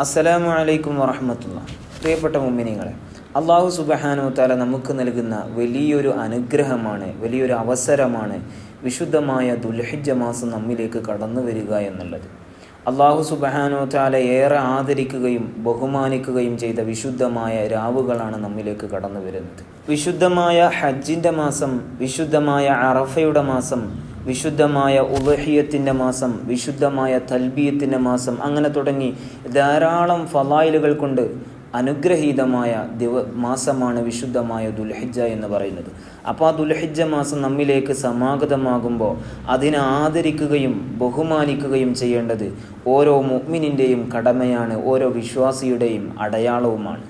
അസ്സലാമു അലൈക്കും വറഹ്മത്തുള്ളാഹി. പ്രിയപ്പെട്ട മുഅ്മിനീങ്ങളെ, അല്ലാഹു സുബ്ഹാനഹു വ തആല നമുക്ക് നൽകുന്ന വലിയൊരു അനുഗ്രഹമാണ്, വലിയൊരു അവസരമാണ് വിശുദ്ധമായ ദുൽഹിജ്ജ മാസം നമ്മിലേക്ക് കടന്നു വരിക എന്നുള്ളത്. അല്ലാഹു സുബ്ഹാനഹു വ തആല ഏറെ ആദരിക്കുകയും ബഹുമാനിക്കുകയും ചെയ്ത വിശുദ്ധമായ രാവുകളാണ് നമ്മിലേക്ക് കടന്നു വരുന്നത്. വിശുദ്ധമായ ഹജ്ജിൻ്റെ മാസം, വിശുദ്ധമായ അറഫയുടെ മാസം, വിശുദ്ധമായ ഉളഹിയ്യത്തിൻ്റെ മാസം, വിശുദ്ധമായ തൽബിയത്തിൻ്റെ മാസം, അങ്ങനെ തുടങ്ങി ധാരാളം ഫളായിലുകൾ കൊണ്ട് അനുഗ്രഹീതമായ മാസമാണ് വിശുദ്ധമായ ദുൽഹിജ്ജ എന്ന് പറയുന്നത്. അപ്പോൾ ആ ദുൽഹിജ്ജ മാസം നമ്മിലേക്ക് സമാഗതമാകുമ്പോൾ അതിനെ ആദരിക്കുകയും ബഹുമാനിക്കുകയും ചെയ്യേണ്ടത് ഓരോ മുഅ്മിനിൻ്റെയും കടമയാണ്, ഓരോ വിശ്വാസിയുടെയും അടയാളവുമാണ്.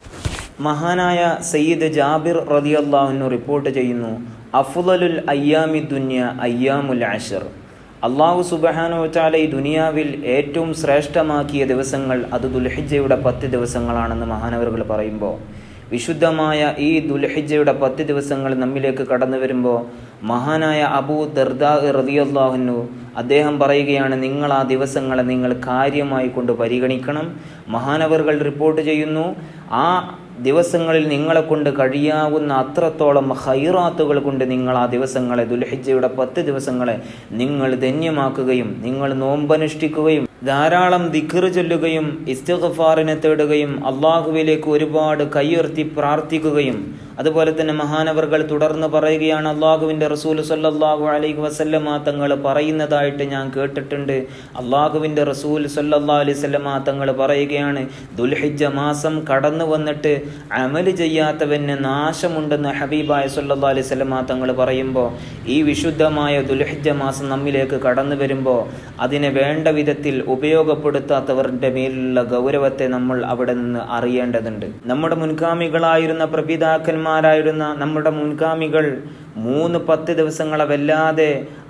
മഹാനായ സയ്യിദ് ജാബിർ റളിയല്ലാഹു അൻഹു റിപ്പോർട്ട് ചെയ്യുന്നു, അഫ്ളലുൽ അയ്യാമി ദുനിയ അയ്യാമുൽ അശ്ർ. അല്ലാഹു സുബ്ഹാനഹു വ തആല ഈ ദുനിയാവിൽ ഏറ്റവും ശ്രേഷ്ഠമാക്കിയ ദിവസങ്ങൾ അത് ദുൽഹിജ്ജയുടെ 10 ദിവസങ്ങളാണെന്ന് മഹാനവറുകൾ പറയുമ്പോൾ, വിശുദ്ധമായ ഈ ദുൽഹിജ്ജയുടെ 10 ദിവസങ്ങൾ നമ്മിലേക്ക് കടന്നു വരുമ്പോൾ മഹാനായ അബൂ ദർദാ റളിയല്ലാഹു അൻഹു അദ്ദേഹം പറയുകയാണ്, നിങ്ങൾ ആ ദിവസങ്ങളെ നിങ്ങൾ കാര്യമായി കൊണ്ട് പരിഗണിക്കണം. മഹാനവറുകൾ റിപ്പോർട്ട് ചെയ്യുന്നു, ആ ദിവസങ്ങളിൽ നിങ്ങളെ കൊണ്ട് കഴിയാവുന്ന അത്രത്തോളം ഖൈറാത്തുകൾ കൊണ്ട് നിങ്ങൾ ആ ദിവസങ്ങളെ, ദുൽഹിജ്ജയുടെ 10 ദിവസങ്ങളെ നിങ്ങൾ ധന്യമാക്കുകയും നിങ്ങൾ നോമ്പനുഷ്ഠിക്കുകയും ധാരാളം ദിക്ർ ചൊല്ലുകയും ഇസ്തിഗ്ഫാറിനെ തേടുകയും അള്ളാഹുവിലേക്ക് ഒരുപാട് കയ്യുയർത്തി പ്രാർത്ഥിക്കുകയും, അതുപോലെ തന്നെ മഹാനവറുകൾ തുടർന്ന് പറയുകയാണ്, അള്ളാഹുവിൻ്റെ റസൂൽ സല്ലല്ലാഹു അലൈഹി വസല്ലമ തങ്ങൾ പറയുന്നതായിട്ട് ഞാൻ കേട്ടിട്ടുണ്ട്. അള്ളാഹുവിൻ്റെ റസൂൽ സല്ലല്ലാഹു അലൈഹി വസല്ലമ തങ്ങൾ പറയുകയാണ്, ദുൽഹിജ്ജ മാസം കടന്നു വന്നിട്ട് അമല് ചെയ്യാത്തവന് നാശമുണ്ടെന്ന് ഹബീബായ സല്ലല്ലാഹു അലൈഹി വസല്ലമ തങ്ങൾ പറയുമ്പോൾ, ഈ വിശുദ്ധമായ ദുൽഹിജ്ജ മാസം നമ്മിലേക്ക് കടന്നു വരുമ്പോൾ അതിനെ വേണ്ട വിധത്തിൽ ഉപയോഗപ്പെടുത്താത്തവരുടെ മേലുള്ള ഗൗരവത്തെ നമ്മൾ അവിടെ നിന്ന് അറിയേണ്ടതുണ്ട്. നമ്മുടെ മുൻഗാമികളായിരുന്ന പ്രപിതാക്കന്മാരായിരുന്ന നമ്മുടെ മുൻഗാമികൾ 3-10 ദിവസങ്ങളെ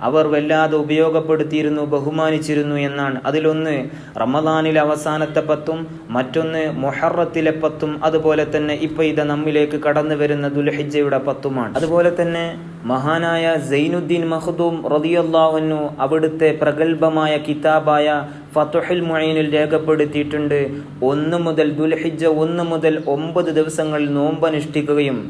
അവർ വല്ലാതെ ഉപയോഗപ്പെടുത്തിയിരുന്നു, ബഹുമാനിച്ചിരുന്നു എന്നാണ്. അതിലൊന്ന് റമദാനിലെ അവസാനത്തെ 10, മറ്റൊന്ന് മുഹറത്തിലെ 10, അതുപോലെ തന്നെ ഇപ്പൊ ഇത് നമ്മിലേക്ക് കടന്നു വരുന്ന ദുൽഹിജ്ജയുടെ 10മാണ്. അതുപോലെ തന്നെ മഹാനായ സൈനുദ്ദീൻ മഖ്ദൂം റളിയല്ലാഹു അൻഹു അവിടുത്തെ പ്രഗൽഭമായ കിതാബായ ഫത്ഹുൽ മുഈനിൽ രേഖപ്പെടുത്തിയിട്ടുണ്ട്, 1 മുതൽ ദുൽഹിജ്ജ 1 മുതൽ 9 ദിവസങ്ങളിൽ നോമ്പനുഷ്ഠിക്കുകയും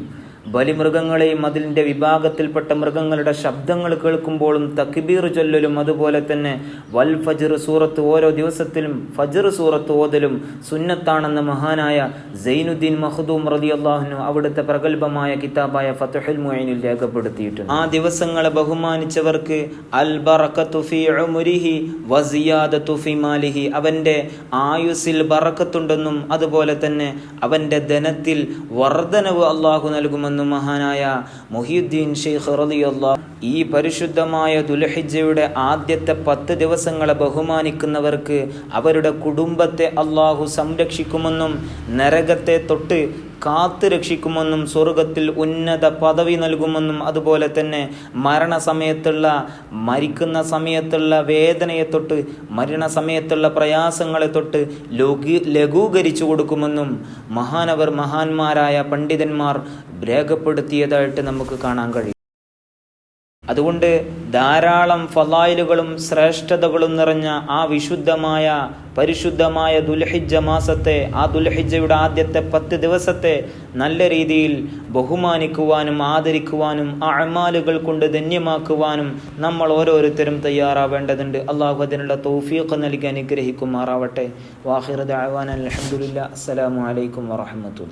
ബലിമൃഗങ്ങളെയും അതിൻ്റെ വിഭാഗത്തിൽപ്പെട്ട മൃഗങ്ങളുടെ ശബ്ദങ്ങൾ കേൾക്കുമ്പോഴും തക്ബീർ ചൊല്ലലും, അതുപോലെ തന്നെ വൽ ഫജ്ർ സൂറത്ത് ഓരോ ദിവസത്തിലും ഫജ്ർ സൂറത്ത് ഓതലും സുന്നത്താണെന്ന് മഹാനായ സൈനുദ്ദീൻ മഖ്ദൂം റളിയല്ലാഹു അൻഹു അവിടുത്തെ പ്രഗൽഭമായ കിതാബായ ഫത്ഹുൽ മുഈനിൽ രേഖപ്പെടുത്തിയിട്ടുണ്ട്. ആ ദിവസങ്ങളെ ബഹുമാനിച്ചവർക്ക് അൽ ബറകത്തു ഫീ ഉംരിഹി വസിയാദത്തു ഫീ മാലിഹി, അവൻ്റെ ആയുസ്സിൽ ബറക്കത്തുണ്ടെന്നും അതുപോലെ തന്നെ അവൻ്റെ ധനത്തിൽ വർധനവ് അള്ളാഹു നൽകുമെന്നും മഹാനായ മുഹിയുദ്ദീൻ ശൈഖ് റളിയല്ലാഹു. ഈ പരിശുദ്ധമായ ദുൽഹിജ്ജയുടെ ആദ്യത്തെ 10 ദിവസങ്ങളെ ബഹുമാനിക്കുന്നവർക്ക് അവരുടെ കുടുംബത്തെ അള്ളാഹു സംരക്ഷിക്കുമെന്നും നരകത്തെ തൊട്ട് കാത്തു രക്ഷിക്കുമെന്നും സ്വർഗത്തിൽ ഉന്നത പദവി നൽകുമെന്നും, അതുപോലെ തന്നെ മരിക്കുന്ന സമയത്തുള്ള വേദനയെ തൊട്ട്, മരണസമയത്തുള്ള പ്രയാസങ്ങളെ തൊട്ട് ലഘൂകരിച്ചു കൊടുക്കുമെന്നും മഹാന്മാരായ പണ്ഡിതന്മാർ രേഖപ്പെടുത്തിയതായിട്ട് നമുക്ക് കാണാൻ കഴിയും. അതുകൊണ്ട് ധാരാളം ഫളായിലുകളും ശ്രേഷ്ഠതകളും നിറഞ്ഞ ആ വിശുദ്ധമായ പരിശുദ്ധമായ ദുൽഹിജ്ജ മാസത്തെ, ആ ദുൽഹിജ്ജയുടെ ആദ്യത്തെ 10 ദിവസത്തെ നല്ല രീതിയിൽ ബഹുമാനിക്കുവാനും ആദരിക്കുവാനും അഅ്മാലുകൾ കൊണ്ട് ധന്യമാക്കുവാനും നമ്മൾ ഓരോരുത്തരും തയ്യാറാവേണ്ടതുണ്ട്. അല്ലാഹു അതിനുള്ള തൗഫീഖ് നൽകി അനുഗ്രഹിക്കുമാറാവട്ടെ. വാഖിറു ദഅവാന അൽഹംദുലില്ലാഹി. അസ്സലാമു അലൈക്കും വറഹ്മത്തുള്ളാഹി.